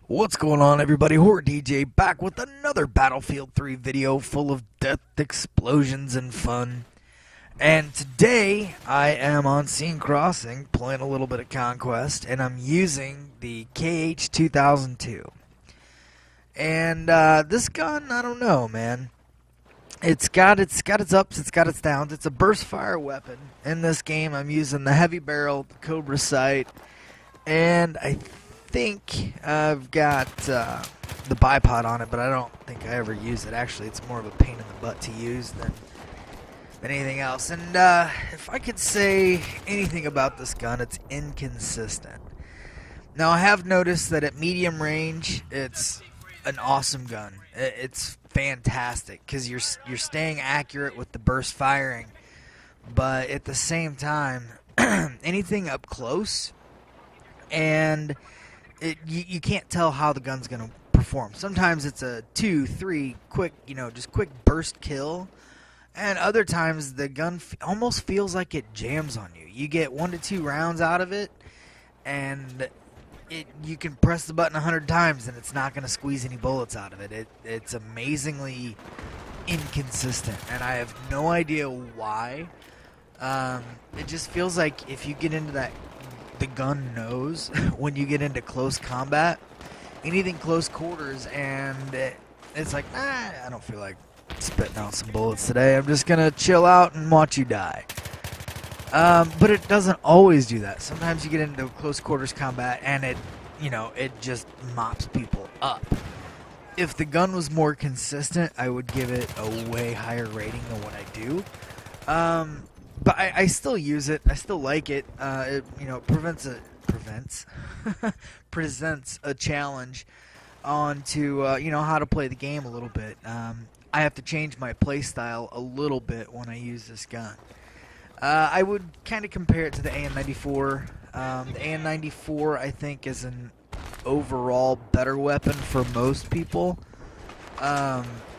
What's going on, everybody? Horror DJ back with another Battlefield 3 video full of death, explosions, and fun. And today I am on Sienne Crossing playing a little bit of Conquest, and I'm using the KH2002. And this gun, I don't know, man. It's got its ups, it's got its downs. It's a burst fire weapon. In this game, I'm using the heavy barrel, the Cobra sight, and I think I've got the bipod on it, but I don't think I ever use it. Actually, it's more of a pain in the butt to use than anything else. And if I could say anything about this gun, it's inconsistent. Now, I have noticed that at medium range, it's an awesome gun. It's fantastic because you're staying accurate with the burst firing, but at the same time, anything up close and you can't tell how the gun's going to perform. Sometimes it's a 2, 3 quick, just quick burst kill. And other times the gun almost feels like it jams on you. You get 1 to 2 rounds out of it, and you can press the button 100 times and it's not going to squeeze any bullets out of it. It's amazingly inconsistent, and I have no idea why. It just feels like if you get into that, the gun knows when you get into close combat, anything close quarters, and it's like, I don't feel like spitting out some bullets today. I'm just gonna chill out and watch you die. But it doesn't always do that. Sometimes you get into close quarters combat and it just mops people up. If the gun was more consistent, I would give it a way higher rating than what I do. But I still use it. I still like it. It presents a challenge onto how to play the game a little bit. I have to change my play style a little bit when I use this gun. I would kind of compare it to the AN-94. The AN-94, I think, is an overall better weapon for most people.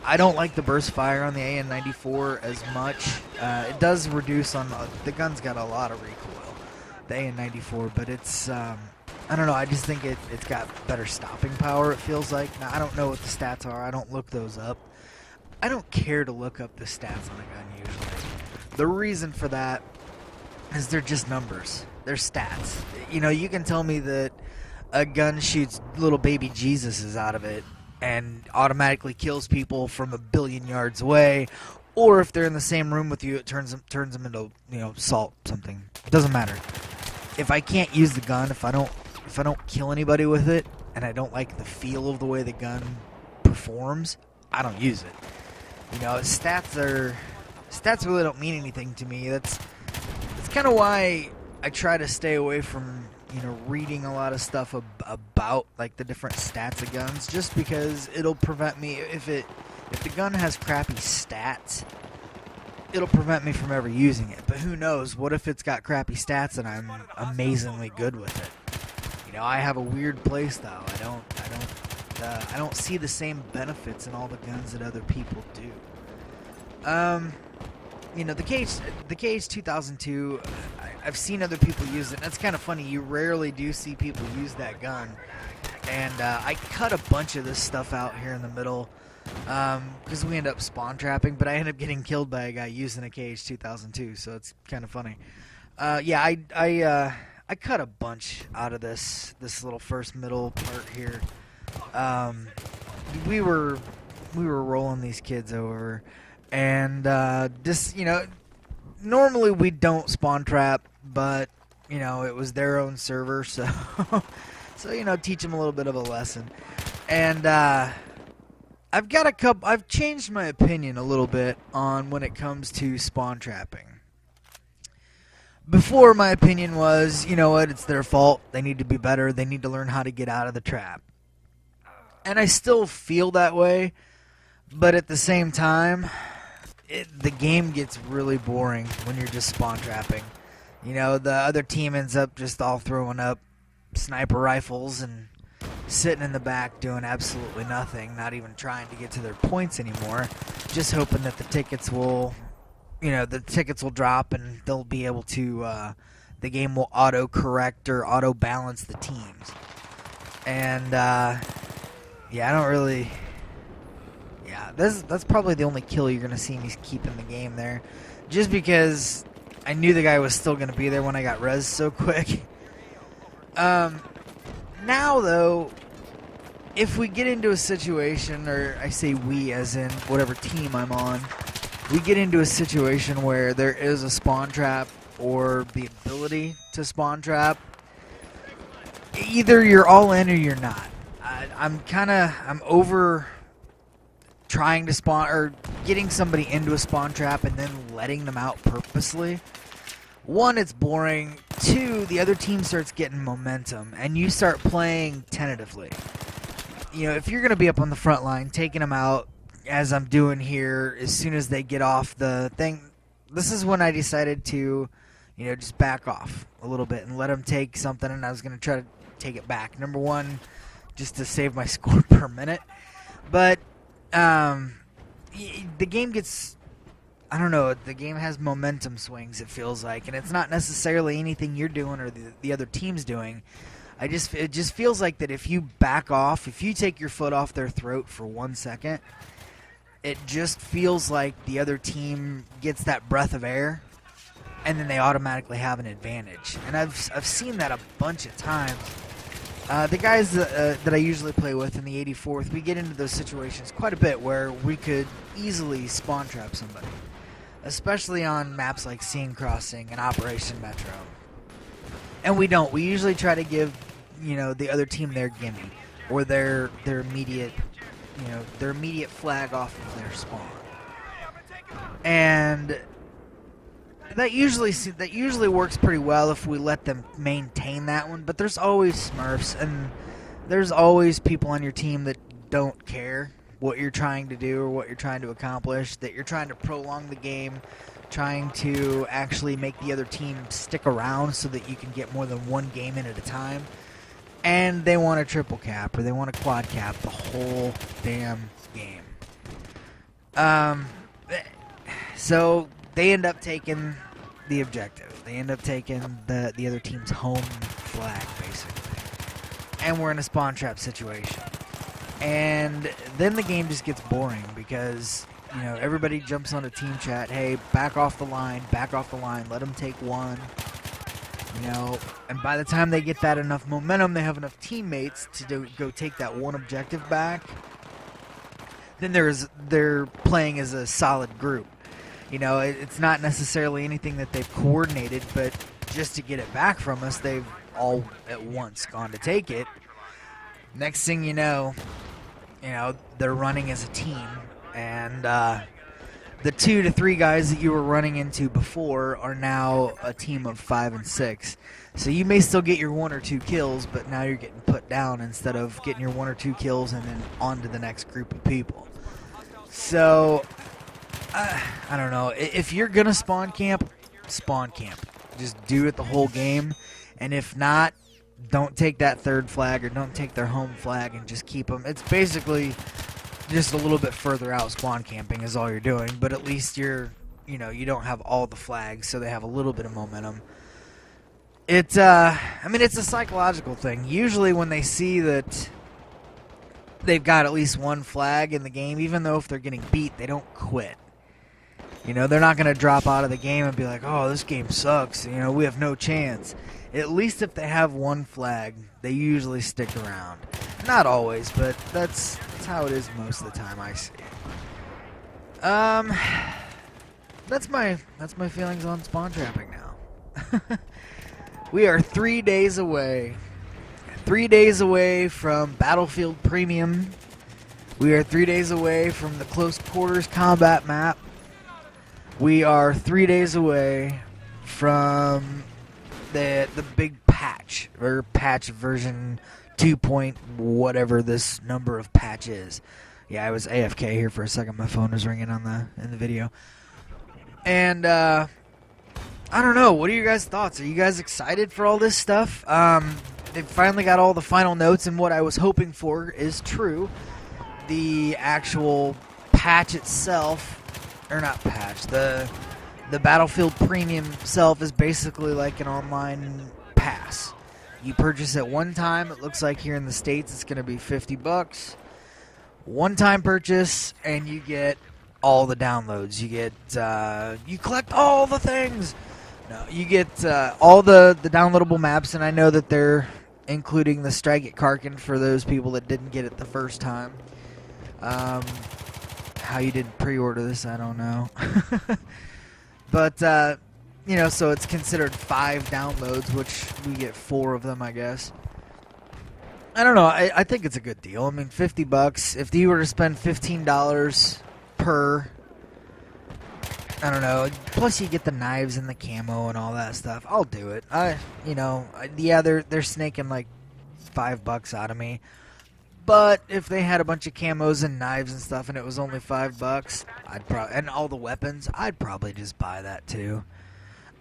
I don't like the burst fire on the AN-94 as much. It does reduce on the gun's got a lot of recoil, the AN-94, but it's I don't know. I just think it's got better stopping power. It feels like. Now I don't know what the stats are. I don't look those up. I don't care to look up the stats on a gun usually. The reason for that is they're just numbers. They're stats. You can tell me that a gun shoots little baby Jesuses out of it and automatically kills people from a billion yards away, or if they're in the same room with you, it turns them into salt something. It doesn't matter. If I can't use the gun, if I don't kill anybody with it, and I don't like the feel of the way the gun performs, I don't use it. Stats really don't mean anything to me. That's kind of why I try to stay away from reading a lot of stuff about like the different stats of guns, just because it'll prevent me if the gun has crappy stats, it'll prevent me from ever using it. But who knows? What if it's got crappy stats and I'm amazingly good with it? I have a weird play style. I don't see the same benefits in all the guns that other people do. The KH2002, I've seen other people use it, and it's kind of funny. You rarely do see people use that gun. And I cut a bunch of this stuff out here in the middle because we end up spawn trapping, but I end up getting killed by a guy using a KH2002, so it's kind of funny. I cut a bunch out of this little first middle part here. We were rolling these kids over, and normally we don't spawn trap, but it was their own server, so teach them a little bit of a lesson. And I've changed my opinion a little bit on when it comes to spawn trapping. Before, my opinion was, it's their fault. They need to be better. They need to learn how to get out of the trap. And I still feel that way, but at the same time, the game gets really boring when you're just spawn trapping. The other team ends up just all throwing up sniper rifles and sitting in the back doing absolutely nothing, not even trying to get to their points anymore, just hoping that the tickets will drop and they'll be able to, the game will auto-correct or auto-balance the teams. And Yeah, I don't really... Yeah, that's probably the only kill you're going to see me keep in the game there. Just because I knew the guy was still going to be there when I got res so quick. Now, though, if we get into a situation, or I say we as in whatever team I'm on, we get into a situation where there is a spawn trap or the ability to spawn trap, either you're all in or you're not. I'm over trying to spawn or getting somebody into a spawn trap and then letting them out purposely. One, it's boring. Two, the other team starts getting momentum and you start playing tentatively. You know, if you're going to be up on the front line, taking them out as I'm doing here as soon as they get off the thing, this is when I decided to, you know, just back off a little bit and let them take something, and I was going to try to take it back. Number one, just to save my score per minute. But the game gets, I don't know, the game has momentum swings, it feels like, and it's not necessarily anything you're doing or the other team's doing. It just feels like that if you back off, if you take your foot off their throat for 1 second, it just feels like the other team gets that breath of air, and then they automatically have an advantage. And I've seen that a bunch of times. The guys that I usually play with in the 84th, we get into those situations quite a bit where we could easily spawn trap somebody, especially on maps like Sienne Crossing and Operation Metro. And we don't. We usually try to give, you know, the other team their gimme or their immediate, you know, their immediate flag off of their spawn. And that usually works pretty well if we let them maintain that one, but there's always smurfs and there's always people on your team that don't care what you're trying to do or what you're trying to accomplish, that you're trying to prolong the game, trying to actually make the other team stick around so that you can get more than one game in at a time, and they want a triple cap or they want a quad cap the whole damn game. So they end up taking the objective. They end up taking the other team's home flag, basically. And we're in a spawn trap situation. And then the game just gets boring because, you know, everybody jumps on a team chat, hey, back off the line, let them take one. You know, and by the time they get that enough momentum, they have enough teammates to go take that one objective back. Then they're playing as a solid group. You know, it's not necessarily anything that they've coordinated, but just to get it back from us, they've all at once gone to take it. Next thing you know, they're running as a team, and the 2 to 3 guys that you were running into before are now a team of 5 and 6. So you may still get your 1 or 2 kills, but now you're getting put down instead of getting your 1 or 2 kills and then on to the next group of people. So I don't know. If you're going to spawn camp, spawn camp. Just do it the whole game. And if not, don't take that third flag or don't take their home flag and just keep them. It's basically just a little bit further out spawn camping is all you're doing. But at least you don't have all the flags, so they have a little bit of momentum. It's a psychological thing. Usually when they see that they've got at least one flag in the game, even though if they're getting beat, they don't quit. You know, they're not going to drop out of the game and be like, oh, this game sucks. You know, we have no chance. At least if they have one flag, they usually stick around. Not always, but that's how it is most of the time I see. That's my feelings on spawn trapping now. We are 3 days away. 3 days away from Battlefield Premium. We are 3 days away from the close quarters combat map. We are 3 days away from the big patch, or patch version 2 point whatever this number of patch is. Yeah, I was AFK here for a second. My phone was ringing in the video. And I don't know. What are your guys' thoughts? Are you guys excited for all this stuff? They finally got all the final notes, and what I was hoping for is true. The actual patch itself, or not patch, the Battlefield Premium itself is basically like an online pass. You purchase it one time. It looks like here in the States it's going to be $50. one-time purchase, and you get all the downloads. You get you collect all the things. No, you get all the downloadable maps, and I know that they're including the Strike at Karkin for those people that didn't get it the first time. How you didn't pre-order this, I don't know. But, you know, so it's considered 5 downloads, which we get 4 of them, I guess. I don't know. I think it's a good deal. I mean, $50. If you were to spend $15 per, I don't know. Plus, you get the knives and the camo and all that stuff. I'll do it. Yeah, they're snaking like $5 out of me. But if they had a bunch of camos and knives and stuff, and it was only $5, and all the weapons, I'd probably just buy that too.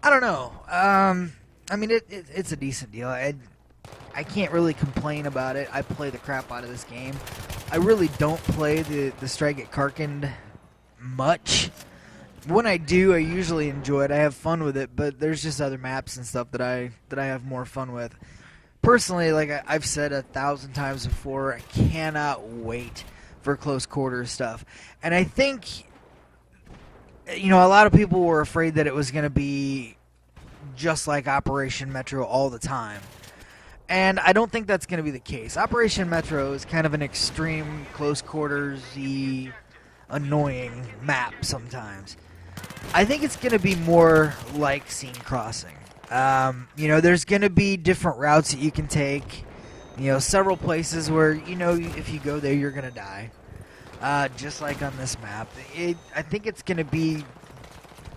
I don't know. I mean, it's a decent deal. I can't really complain about it. I play the crap out of this game. I really don't play the Strike at Karkin much. When I do, I usually enjoy it. I have fun with it, but there's just other maps and stuff that I have more fun with. Personally, like I've said 1,000 times before, I cannot wait for close quarters stuff. And I think, you know, a lot of people were afraid that it was going to be just like Operation Metro all the time. And I don't think that's going to be the case. Operation Metro is kind of an extreme, close quarters-y, annoying map sometimes. I think it's going to be more like Sienne Crossing. You know, there's going to be different routes that you can take. You know, several places where, you know, if you go there, you're going to die. Just like on this map. I think it's going to be,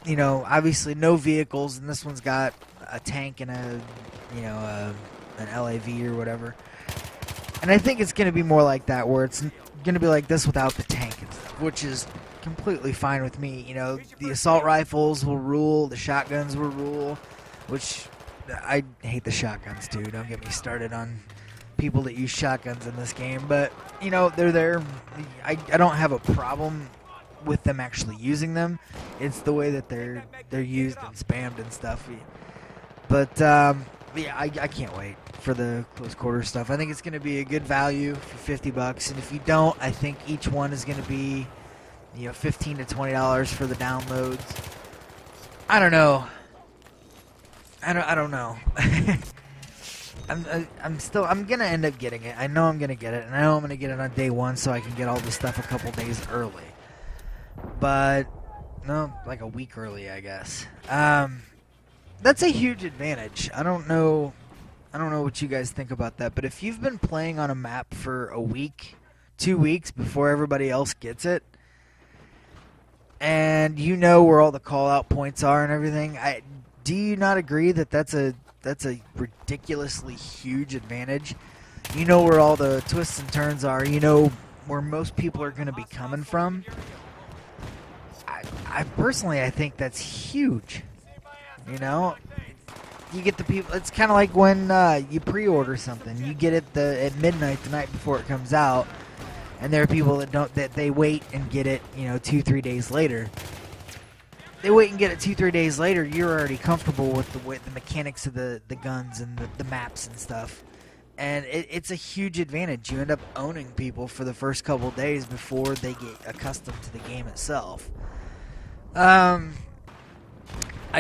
you know, obviously no vehicles, and this one's got a tank and a, you know, an LAV or whatever. And I think it's going to be more like that, where it's going to be like this without the tank and stuff, which is completely fine with me. You know, the assault rifles will rule, the shotguns will rule. Which, I hate the shotguns too. Don't get me started on people that use shotguns in this game. But, you know, they're there. I don't have a problem with them actually using them. It's the way that they're used and spammed and stuff. But, yeah, I can't wait for the close quarter stuff. I think it's going to be a good value for $50. And if you don't, I think each one is going to be, you know, $15 to $20 for the downloads. I don't know. I don't know. I'm gonna end up getting it. I know I'm gonna get it, and I know I'm gonna get it on day 1 so I can get all this stuff a couple days early. But no, like a week early, I guess. That's a huge advantage. I don't know what you guys think about that, but if you've been playing on a map for a week, 2 weeks before everybody else gets it, and you know where all the call-out points are and everything, do you not agree that that's a ridiculously huge advantage? You know where all the twists and turns are. You know where most people are going to be coming from. I personally, I think that's huge. You know, you get the people. It's kind of like when you pre-order something. You get it at midnight the night before it comes out, and there are people that they wait and get it, you know, 2-3 days later. They wait and get it 2-3 days later. You're already comfortable with the mechanics of the guns and the maps and stuff, and it's a huge advantage. You end up owning people for the first couple days before they get accustomed to the game itself. I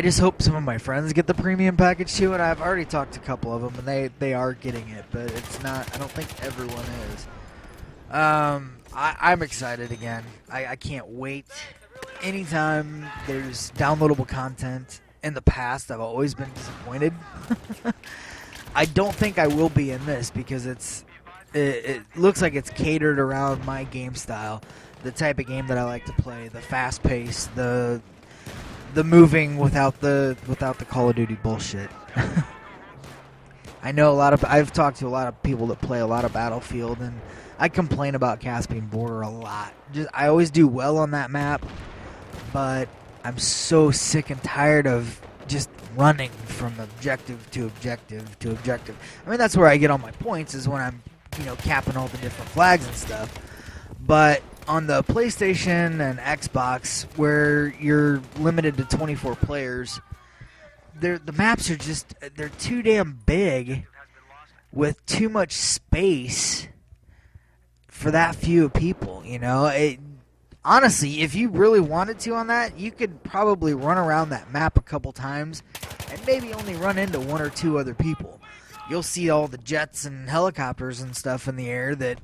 just hope some of my friends get the premium package too, and I've already talked to a couple of them, and they are getting it, but it's not. I don't think everyone is. I'm excited again. I can't wait. Anytime there's downloadable content in the past, I've always been disappointed. I don't think I will be in this because it looks like it's catered around my game style, the type of game that I like to play, the fast pace, the moving without the Call of Duty bullshit. I know I've talked to a lot of people that play a lot of Battlefield, and I complain about Caspian Border a lot. I always do well on that map, but I'm so sick and tired of just running from objective to objective to objective. I mean, that's where I get all my points, is when I'm, you know, capping all the different flags and stuff. But on the PlayStation and Xbox, where you're limited to 24 players, the maps are they're too damn big with too much space for that few people, you know. Honestly, if you really wanted to on that, you could probably run around that map a couple times and maybe only run into one or two other people. You'll see all the jets and helicopters and stuff in the air that,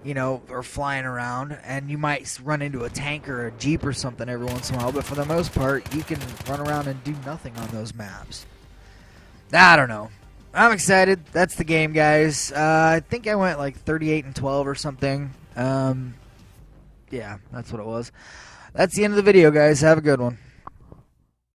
you know, are flying around, and you might run into a tank or a jeep or something every once in a while, but for the most part, you can run around and do nothing on those maps. I don't know. I'm excited. That's the game, guys. I think I went like 38-12 or something. Yeah, that's what it was. That's the end of the video, guys. Have a good one.